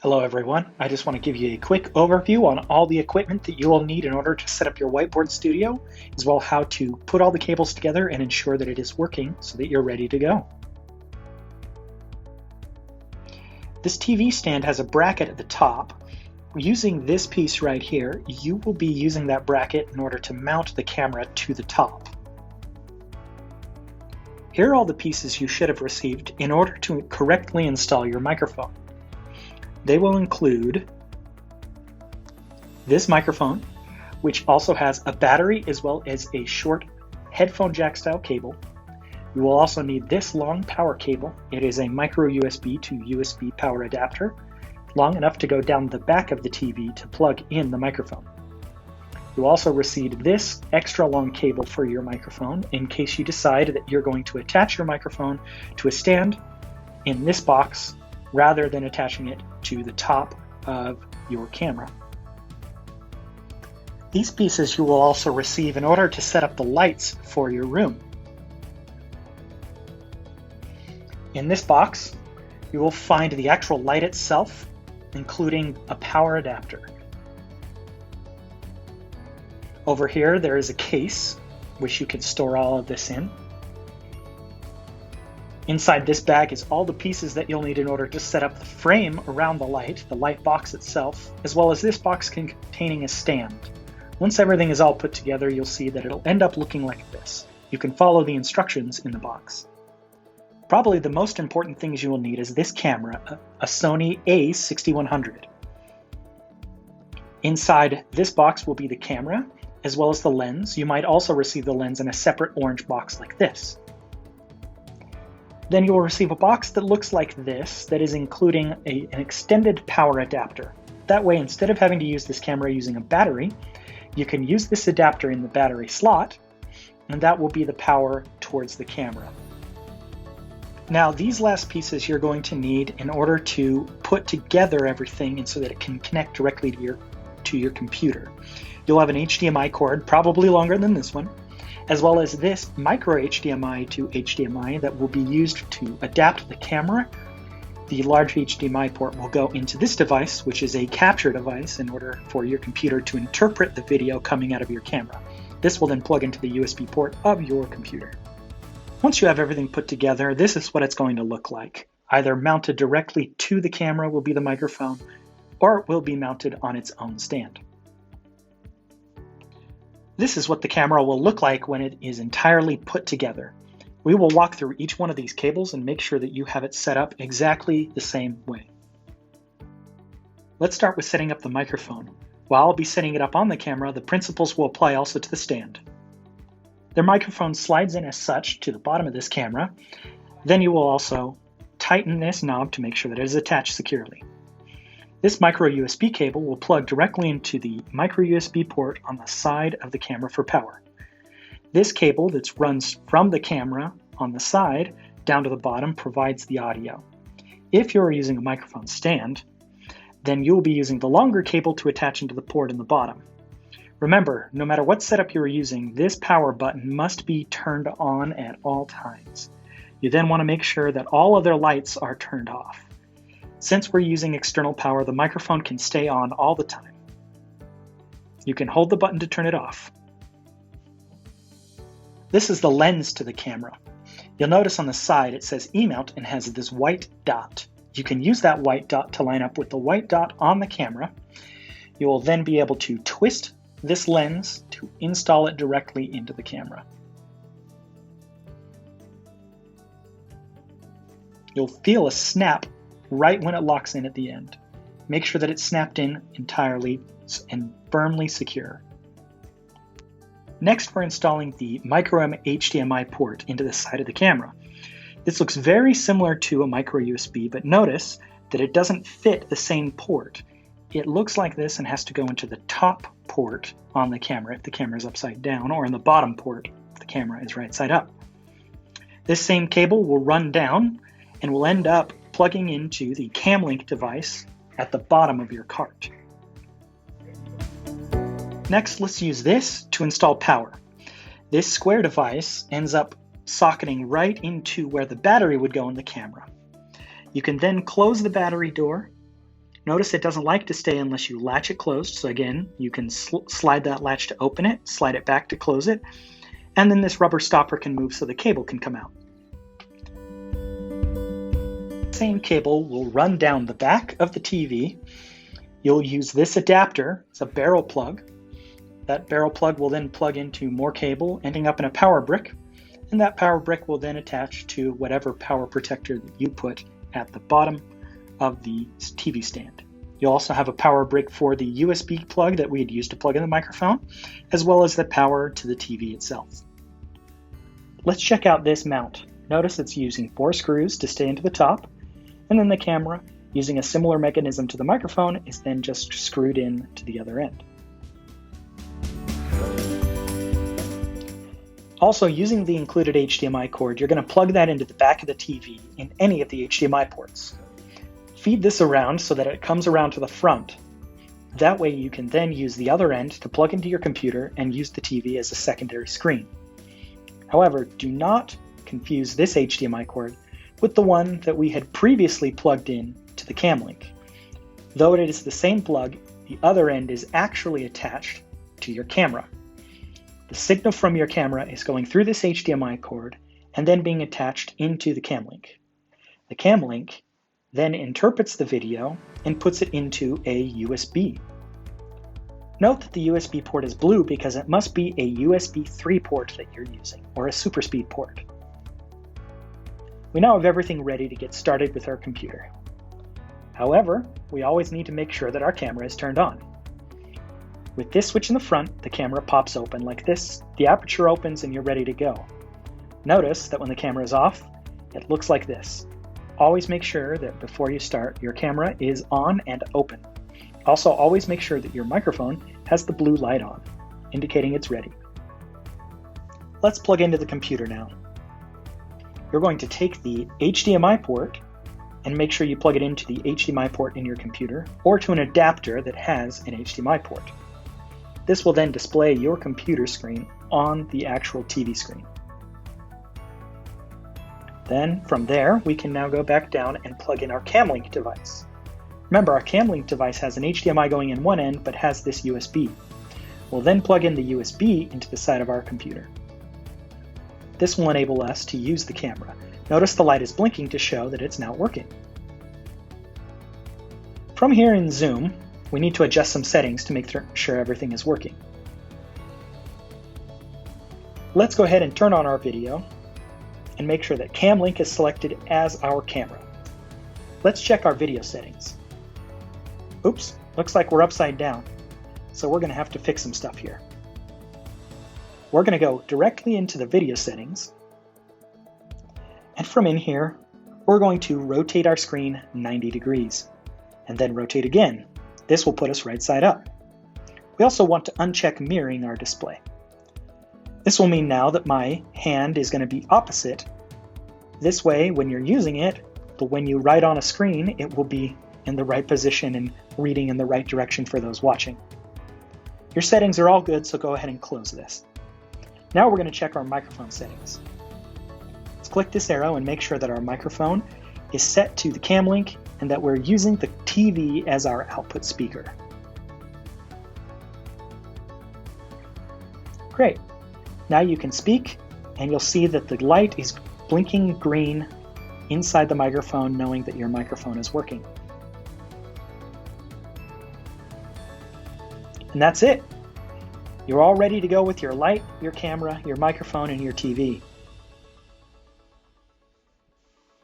Hello everyone, I just want to give you a quick overview on all the equipment that you will need in order to set up your whiteboard studio, as well how to put all the cables together and ensure that it is working so that you're ready to go. This TV stand has a bracket at the top. Using this piece right here, you will be using that bracket in order to mount the camera to the top. Here are all the pieces you should have received in order to correctly install your microphone. They will include this microphone, which also has a battery as well as a short headphone jack style cable. You will also need this long power cable. It is a micro USB to USB power adapter, long enough to go down the back of the TV to plug in the microphone. You'll also receive this extra long cable for your microphone in case you decide that you're going to attach your microphone to a stand in this box rather than attaching it to the top of your camera. These pieces you will also receive in order to set up the lights for your room. In this box, you will find the actual light itself, including a power adapter. Over here, there is a case, which you can store all of this in. Inside this bag is all the pieces that you'll need in order to set up the frame around the light box itself, as well as this box containing a stand. Once everything is all put together, you'll see that it'll end up looking like this. You can follow the instructions in the box. Probably the most important things you will need is this camera, a Sony a6100. Inside this box will be the camera, as well as the lens. You might also receive the lens in a separate orange box like this. Then you will receive a box that looks like this, that is including an extended power adapter. That way, instead of having to use this camera using a battery, you can use this adapter in the battery slot, and that will be the power towards the camera. Now, these last pieces you're going to need in order to put together everything and so that it can connect directly to your computer. You'll have an HDMI cord, probably longer than this one, as well as this micro HDMI to HDMI that will be used to adapt the camera. The large HDMI port will go into this device, which is a capture device in order for your computer to interpret the video coming out of your camera. This will then plug into the USB port of your computer. Once you have everything put together, this is what it's going to look like. Either mounted directly to the camera will be the microphone, or it will be mounted on its own stand. This is what the camera will look like when it is entirely put together. We will walk through each one of these cables and make sure that you have it set up exactly the same way. Let's start with setting up the microphone. While I'll be setting it up on the camera, the principles will apply also to the stand. The microphone slides in as such to the bottom of this camera. Then you will also tighten this knob to make sure that it is attached securely. This micro USB cable will plug directly into the micro USB port on the side of the camera for power. This cable that runs from the camera on the side down to the bottom provides the audio. If you're using a microphone stand, then you'll be using the longer cable to attach into the port in the bottom. Remember, no matter what setup you're using, this power button must be turned on at all times. You then want to make sure that all other lights are turned off. Since we're using external power, the microphone can stay on all the time. You can hold the button to turn it off. This is the lens to the camera. You'll notice on the side it says E-mount and has this white dot. You can use that white dot to line up with the white dot on the camera. You will then be able to twist this lens to install it directly into the camera. You'll feel a snap right when it locks in at the end. Make sure that it's snapped in entirely and firmly secure. Next, we're installing the micro HDMI port into the side of the camera. This looks very similar to a micro USB, but notice that it doesn't fit the same port. It looks like this and has to go into the top port on the camera if the camera is upside down, or in the bottom port if the camera is right side up. This same cable will run down and will end up plugging into the CamLink device at the bottom of your cart. Next, let's use this to install power. This square device ends up socketing right into where the battery would go in the camera. You can then close the battery door Notice it doesn't like to stay unless you latch it closed. So again, you can slide that latch to open it, slide it back to close it, and then this rubber stopper can move so the cable can come out. The same cable will run down the back of the TV. You'll use this adapter. It's a barrel plug. That barrel plug will then plug into more cable, ending up in a power brick, and that power brick will then attach to whatever power protector that you put at the bottom of the TV stand. You'll also have a power brick for the USB plug that we'd use to plug in the microphone, as well as the power to the TV itself. Let's check out this mount. Notice it's using 4 screws to stay into the top, and then the camera, using a similar mechanism to the microphone, is then just screwed in to the other end. Also, using the included HDMI cord, you're going to plug that into the back of the TV in any of the HDMI ports. Feed this around so that it comes around to the front. That way you can then use the other end to plug into your computer and use the TV as a secondary screen. However, do not confuse this HDMI cord with the one that we had previously plugged in to the Camlink. Though it is the same plug, the other end is actually attached to your camera. The signal from your camera is going through this HDMI cord and then being attached into the Camlink. The Camlink then interprets the video and puts it into a USB. Note that the USB port is blue because it must be a USB 3 port that you're using, or a SuperSpeed port. We now have everything ready to get started with our computer. However, we always need to make sure that our camera is turned on. With this switch in the front, the camera pops open like this. The aperture opens and you're ready to go. Notice that when the camera is off, it looks like this. Always make sure that before you start, your camera is on and open. Also, always make sure that your microphone has the blue light on, indicating it's ready. Let's plug into the computer now. You're going to take the HDMI port and make sure you plug it into the HDMI port in your computer or to an adapter that has an HDMI port. This will then display your computer screen on the actual TV screen. Then from there, we can now go back down and plug in our Camlink device. Remember, our Camlink device has an HDMI going in one end, but has this USB. We'll then plug in the USB into the side of our computer. This will enable us to use the camera. Notice the light is blinking to show that it's now working. From here in Zoom, we need to adjust some settings to make sure everything is working. Let's go ahead and turn on our video and make sure that Camlink is selected as our camera. Let's check our video settings. Oops, looks like we're upside down, so we're going to have to fix some stuff here. We're going to go directly into the video settings, and from in here, we're going to rotate our screen 90 degrees, and then rotate again. This will put us right side up. We also want to uncheck mirroring our display. This will mean now that my hand is going to be opposite. This way, when you're using it, when you write on a screen, it will be in the right position and reading in the right direction for those watching. Your settings are all good, so go ahead and close this. Now we're going to check our microphone settings. Let's click this arrow and make sure that our microphone is set to the Camlink and that we're using the TV as our output speaker. Great. Now you can speak, and you'll see that the light is blinking green inside the microphone, knowing that your microphone is working. And that's it. You're all ready to go with your light, your camera, your microphone, and your TV.